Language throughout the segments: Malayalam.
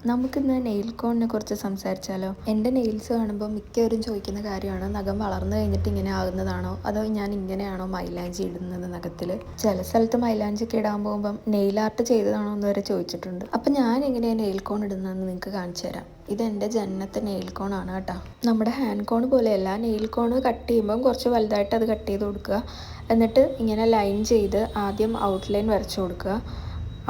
നമുക്കിന്ന് നെയിൽ കോണിനെ കുറിച്ച് സംസാരിച്ചാലോ? എൻ്റെ നെയിൽസ് കാണുമ്പോൾ മിക്കവരും ചോദിക്കുന്ന കാര്യമാണ്, നഖം വളർന്നു കഴിഞ്ഞിട്ട് ഇങ്ങനെ ആകുന്നതാണോ, അതോ ഞാൻ ഇങ്ങനെയാണോ മൈലാഞ്ചി ഇടുന്നത് നഖത്തിൽ? ചില സ്ഥലത്ത് മൈലാഞ്ചിയൊക്കെ ഇടാൻ പോകുമ്പം നെയിൽ ആർട്ട് ചെയ്തതാണോ എന്ന് വരെ ചോദിച്ചിട്ടുണ്ട്. അപ്പം ഞാൻ എങ്ങനെയാണ് നെയിൽ കോൺ ഇടുന്നതെന്ന് നിങ്ങൾക്ക് കാണിച്ചു തരാം. ഇതെൻ്റെ ജന്നത്തെ നെയിൽ കോണാണ് കേട്ടോ. നമ്മുടെ ഹാൻഡ് കോൺ പോലെയല്ല, നെയിൽ കോൺ കട്ട് ചെയ്യുമ്പം കുറച്ച് വലുതായിട്ട് അത് കട്ട് ചെയ്ത് കൊടുക്കുക. എന്നിട്ട് ഇങ്ങനെ ലൈൻ ചെയ്ത് ആദ്യം ഔട്ട്ലൈൻ വരച്ചു കൊടുക്കുക.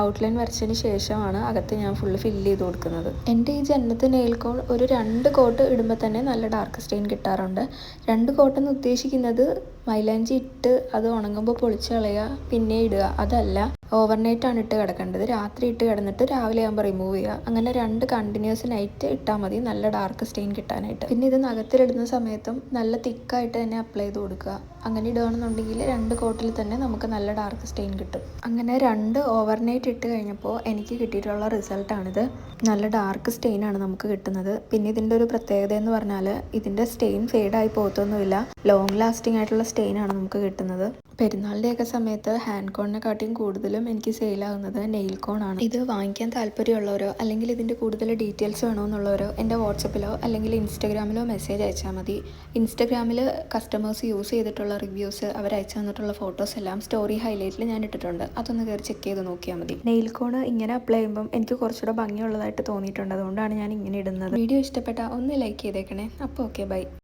ഔട്ട്ലൈൻ വരച്ചതിന് ശേഷമാണ് അകത്ത് ഞാൻ ഫുള്ള് ഫില്ല് ചെയ്ത് കൊടുക്കുന്നത്. എൻ്റെ ഈ ജന്നത്ത് നെയിൽ കോൺ ഒരു 2 കോട്ട് ഇടുമ്പോൾ തന്നെ നല്ല ഡാർക്ക് സ്റ്റെയിൻ കിട്ടാറുണ്ട്. 2 കോട്ടെന്ന് ഉദ്ദേശിക്കുന്നത് മൈലാഞ്ചി ഇട്ട് അത് ഉണങ്ങുമ്പോൾ പൊളിച്ച് കളയുക പിന്നെ ഇടുക, അതല്ല. ഓവർനൈറ്റാണ് ഇട്ട് കിടക്കേണ്ടത്. രാത്രി ഇട്ട് കിടന്നിട്ട് രാവിലെ ആകുമ്പോൾ റിമൂവ് ചെയ്യുക. അങ്ങനെ 2 കണ്ടിന്യൂസ് നൈറ്റ് ഇട്ടാൽ മതി നല്ല ഡാർക്ക് സ്റ്റെയിൻ കിട്ടാനായിട്ട്. പിന്നെ ഇത് നഖത്തിലിടുന്ന സമയത്തും നല്ല തിക്കായിട്ട് തന്നെ അപ്ലൈ ചെയ്ത് കൊടുക്കുക. അങ്ങനെ ഇടുകയാണെന്നുണ്ടെങ്കിൽ 2 കോട്ടിൽ തന്നെ നമുക്ക് നല്ല ഡാർക്ക് സ്റ്റെയിൻ കിട്ടും. അങ്ങനെ 2 ഓവർനൈറ്റ് ഇട്ട് കഴിഞ്ഞപ്പോൾ എനിക്ക് കിട്ടിയിട്ടുള്ള റിസൾട്ടാണിത്. നല്ല ഡാർക്ക് സ്റ്റെയിനാണ് നമുക്ക് കിട്ടുന്നത്. പിന്നെ ഇതിൻ്റെ ഒരു പ്രത്യേകത എന്ന് പറഞ്ഞാൽ ഇതിൻ്റെ സ്റ്റെയിൻ ഫെയ്ഡായി പോകത്തൊന്നുമില്ല. ലോങ് ലാസ്റ്റിംഗ് ആയിട്ടുള്ള സ്റ്റെയിനാണ് നമുക്ക് കിട്ടുന്നത്. പെരുന്നാളിൻ്റെയൊക്കെ സമയത്ത് ഹാൻഡ് കോണിനെക്കാട്ടിയും കൂടുതലും എനിക്ക് സെയിലാകുന്നത് നെയിൽ കോണാണ്. ഇത് വാങ്ങിക്കാൻ താല്പര്യമുള്ളവരോ അല്ലെങ്കിൽ ഇതിൻ്റെ കൂടുതൽ ഡീറ്റെയിൽസ് വേണമെന്നുള്ളവരോ എൻ്റെ വാട്സപ്പിലോ അല്ലെങ്കിൽ ഇൻസ്റ്റഗ്രാമിലോ മെസ്സേജ് അയച്ചാൽ മതി. ഇൻസ്റ്റഗ്രാമിൽ കസ്റ്റമേഴ്സ് യൂസ് ചെയ്തിട്ടുള്ള റിവ്യൂസ്, അവർ അയച്ചു തന്നിട്ടുള്ള ഫോട്ടോസ് എല്ലാം സ്റ്റോറി ഹൈലൈറ്റിൽ ഞാൻ ഇട്ടിട്ടുണ്ട്. അതൊന്ന് കയറി ചെക്ക് ചെയ്ത് നോക്കിയാൽ മതി. നെയിൽ കോൺ ഇങ്ങനെ അപ്ലൈ ചെയ്യുമ്പം എനിക്ക് കുറച്ചുകൂടെ ഭംഗിയുള്ളതായിട്ട് തോന്നിയിട്ടുണ്ട്. അതുകൊണ്ടാണ് ഞാൻ ഇങ്ങനെ ഇടുന്നത്. വീഡിയോ ഇഷ്ടപ്പെട്ടാൽ ഒന്ന് ലൈക്ക് ചെയ്തേക്കണേ. അപ്പോൾ ഓക്കെ, ബൈ.